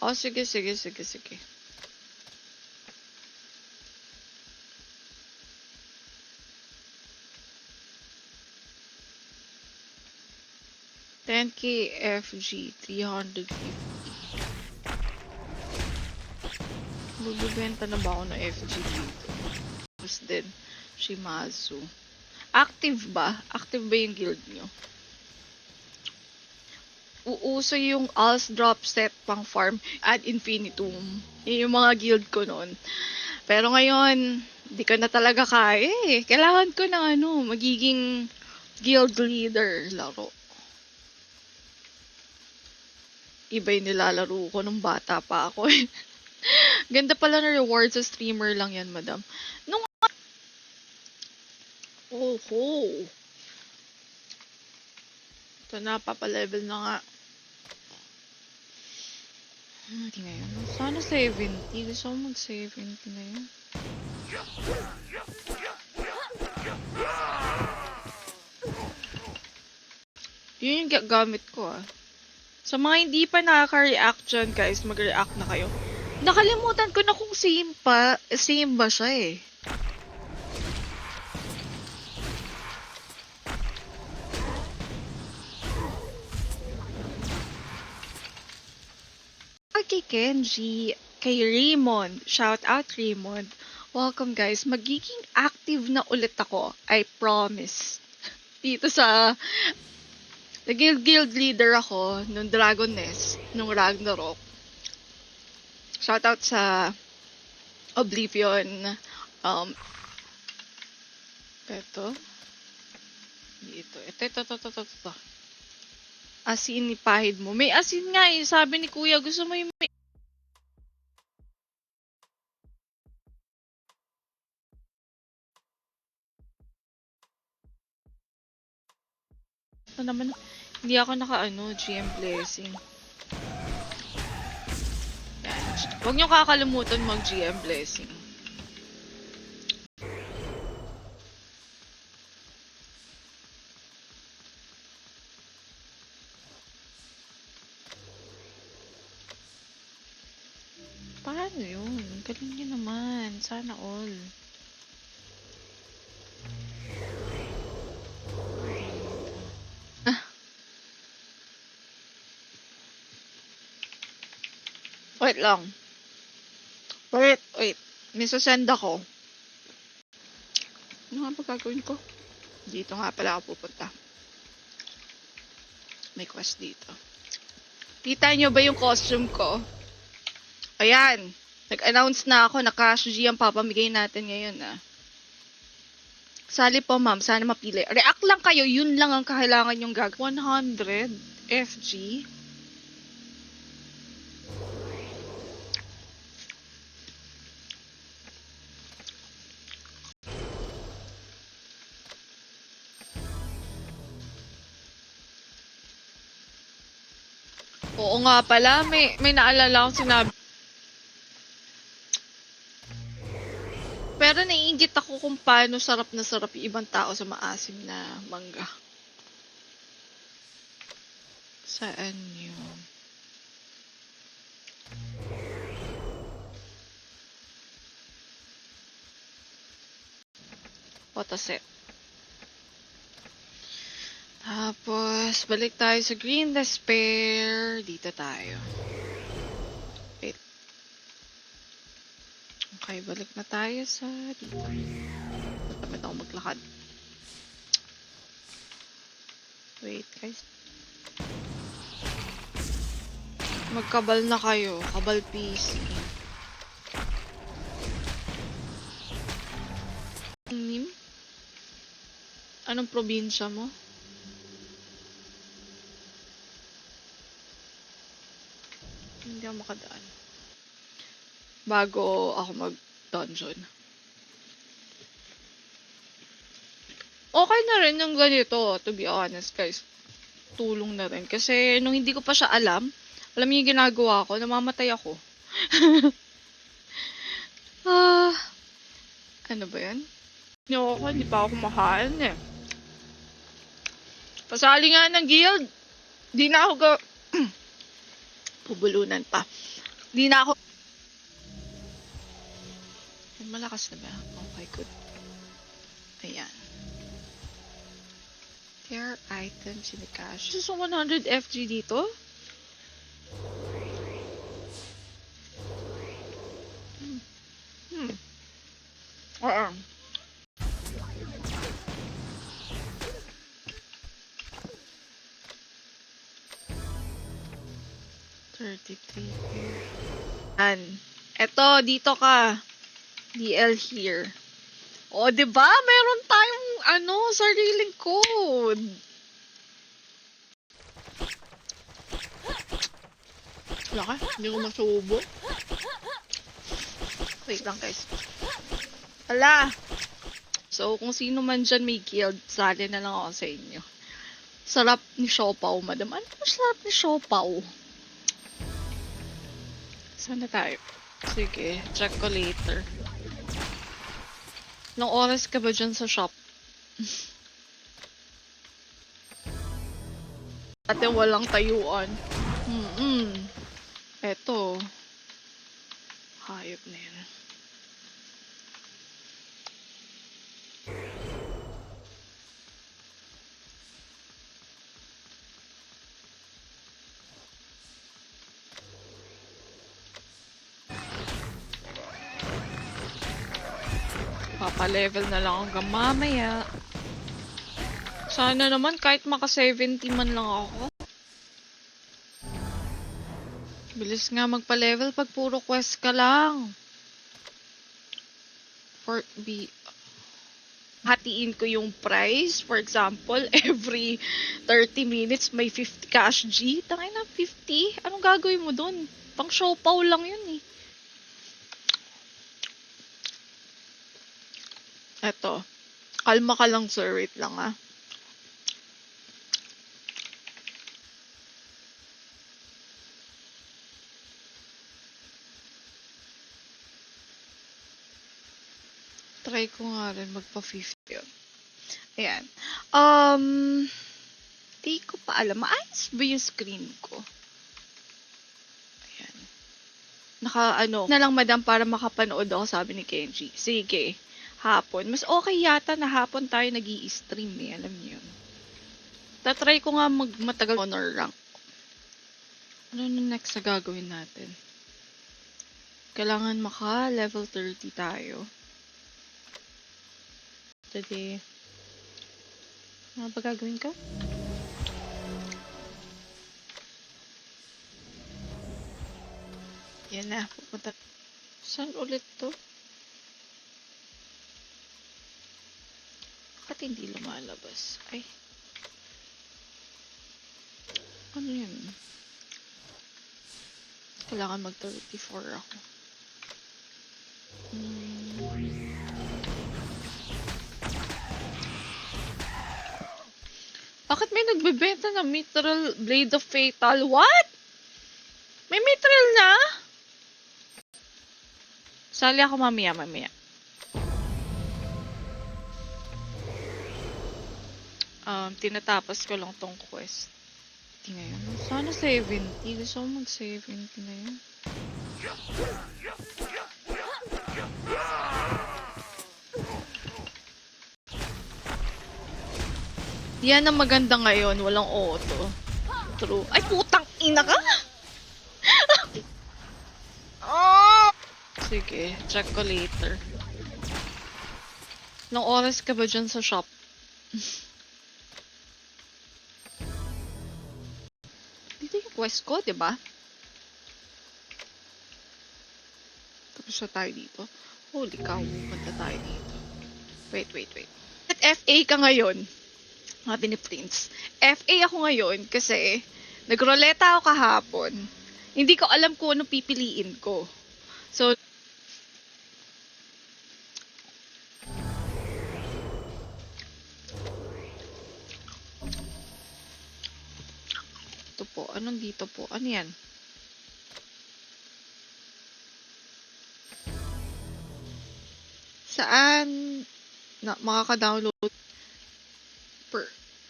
Oh, sige, sige, sige, sige. $10K FG, 350. Magbibenta na ba ako ng FG dito? Tapos din, Shimazu. Active ba? Active ba yung guild nyo? Uuso yung Al's drop set pang farm ad infinitum. Yun yung mga guild ko noon. Pero ngayon, di ko na talaga kaya eh. Kailangan ko ng magiging guild leader laro. Iba yung nilalaro ko nung bata pa ako eh. Ganda pala na reward sa streamer lang yan, madam. Nung... Oho. Ito na, papalevel na nga. Hindi ngayon. Sana 70. Gusto ko mag-70 na yun. Yun yung gamit ko ah. Sa mga hindi pa nakaka-react dyan, guys, mag-react na kayo. Nakalimutan ko na kung same ba siya eh. Kay Kenji, kay Raymond, shout out Raymond. Welcome guys, magiging active na ulit ako, I promise. Dito sa guild leader ako nung Dragon Nest, nung Ragnarok. Shout out sa Oblivion. Ito. Asin ipahid mo. May asin nga eh. Sabi ni Kuya, gusto mo yung may... Ito naman, hindi ako GM Blessing. Yan. Huwag niyo kakalimutan mag-GM Blessing. Paano yun? Galing nyo naman. Sana all. Wait lang. Wait. May sasend ako. Ano nga ba gagawin ko? Dito nga pala ako pupunta. May quest dito. Kita nyo ba yung costume ko? Ayan. Nag-announce na ako na cash G ang papamigay natin ngayon ah. Sali po ma'am, sana mapili. React lang kayo, yun lang ang kailangan yung gag. 100 FG. Oo nga pala, may naalala akong sinabi. Pero naiingit ako kung paano sarap na sarap yung ibang tao sa maasim na mangga. Saan yun? Photoset. Tapos, balik tayo sa Green Despair. Dito tayo. Wait. Okay, balik na tayo sa dito. Tamad ako maglakad. Wait, guys. Magkabal na kayo. Kabal PC. Nim? Anong probinsya mo? Hindi ako makadaan. Bago ako mag-dungeon. Okay na rin yung ganito, to be honest guys. Tulong na rin. Kasi nung hindi ko pa siya alam niyo yung ginagawa ko, namamatay ako. Ano ba yan? Hindi pa ako kumakain eh. Pasali nga ng guild. Di na ako pubulunan pa. Hindi na ako... Malakas na ba? Okay, good. Ayan. There are items in the cache. Gusto 100 FG dito? Oo. 33 here. Yan. Eto, dito ka. DL here. O, diba? Meron tayong, sariling code. Wala ka? Hindi ko masubo. Wait lang, guys. Ala! So, kung sino man dyan may guild, sali na lang ako sa inyo. Sarap ni Siopaw, madam. Ano ba sarap ni Siopaw? Saan na tayo? Sige, check ko later. Ilang oras ka ba dyan sa shop? Ate, walang tayuan. Eto. Hayop na yan. Papa-level na lang hanggang mamaya. Sana naman kahit maka-70 man lang ako. Bilis nga magpa-level pag puro quest ka lang. Hatiin ko yung price. For example, every 30 minutes may 50 cash G. Tangay na 50? Anong gagawin mo dun? Pang Siopaw lang yun eh. Eto. Kalma ka lang, sir. Wait lang ah. Try ko nga rin magpa-50 yun. Ayan. Di ko pa alam. Maayos ba yung screen ko? Ayan. Na lang madam para makapanood ako, sabi ni Kenji. Sige. Hapon. Mas okay yata na hapon tayo nag-i-stream eh. Alam niyo yun. Tatry ko nga matagal honor rank. Ano na next na gagawin natin? Kailangan maka-level 30 tayo. Today. Ano ba gagawin ko? Yan na. Pupunta. Saan ulit to? Bakit hindi lumalabas? Ay. Ano yun? Kailangan mag-34 ako. Bakit may nagbebenta ng Mithril Blade of Fatal? What? May Mithril na? Sali ako mamaya. Tinatapos ko lang tong quest. Ngayon. Sana 70. Gusto ko mag-70 ngayon. Yan ang maganda ngayon. Walang auto. True. Ay, putang ina ka! Oh! Sige, check ko later. Ilang oras ka ba dyan sa shop? Dito yung quest ko, diba? Tapos na tayo dito. Holy cow, punta tayo dito. Wait. At FA ka ngayon. Sabi ni Prince. FA ako ngayon kasi nagroleta ako kahapon. Hindi ko alam kung ano pipiliin ko. So, ito po. Anong dito po? Ano yan? Saan makaka-download?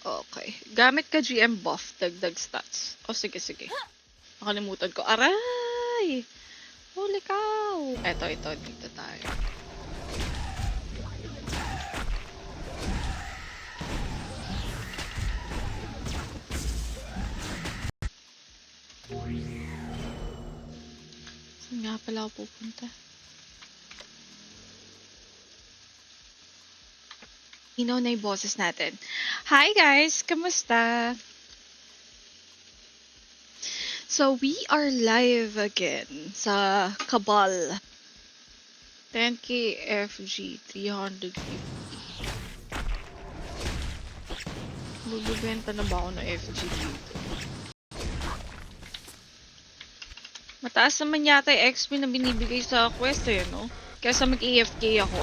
Okay. Gamit ka GM buff, dagdag stats. O, sige. Nakalimutan ko. Aray! Holy cow! Ito, dito tayo. Saan nga pala ako pupunta? Inaw na yung boses natin. Hi guys! Kamusta? So, we are live again sa Cabal. 10k FG, 350. Magbibenta na ba ako ng FG dito? Mataas naman yata yung XP na binibigay sa quest eh, no? Kesa mag-AFK ako.